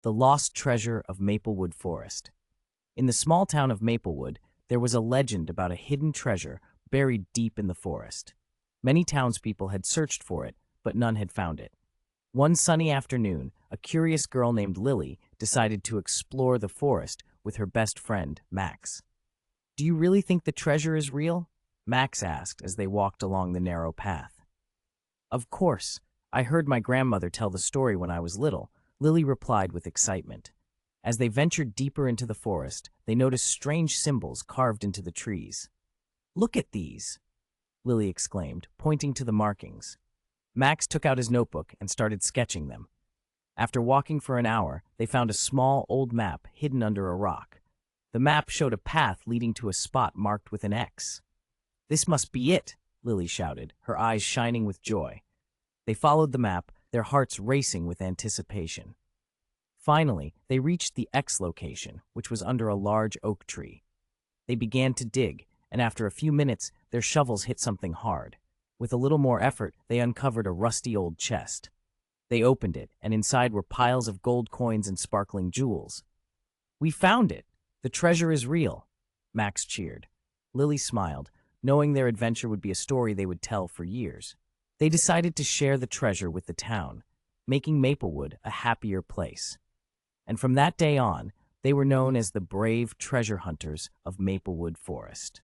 The Lost Treasure of Maplewood Forest. In the small town of Maplewood, there was a legend about a hidden treasure buried deep in the forest. Many townspeople had searched for it, but none had found it. One sunny afternoon, a curious girl named Lily decided to explore the forest with her best friend, Max. "Do you really think the treasure is real?" Max asked as they walked along the narrow path. "Of course. I heard my grandmother tell the story when I was little," Lily replied with excitement. As they ventured deeper into the forest, they noticed strange symbols carved into the trees. "Look at these!" Lily exclaimed, pointing to the markings. Max took out his notebook and started sketching them. After walking for an hour, they found a small, old map hidden under a rock. The map showed a path leading to a spot marked with an X. "This must be it!" Lily shouted, her eyes shining with joy. They followed the map, their hearts racing with anticipation. Finally, they reached the X location, which was under a large oak tree. They began to dig, and after a few minutes, their shovels hit something hard. With a little more effort, they uncovered a rusty old chest. They opened it, and inside were piles of gold coins and sparkling jewels. "We found it! The treasure is real!" Max cheered. Lily smiled, knowing their adventure would be a story they would tell for years. They decided to share the treasure with the town, making Maplewood a happier place. And from that day on, they were known as the brave treasure hunters of Maplewood Forest.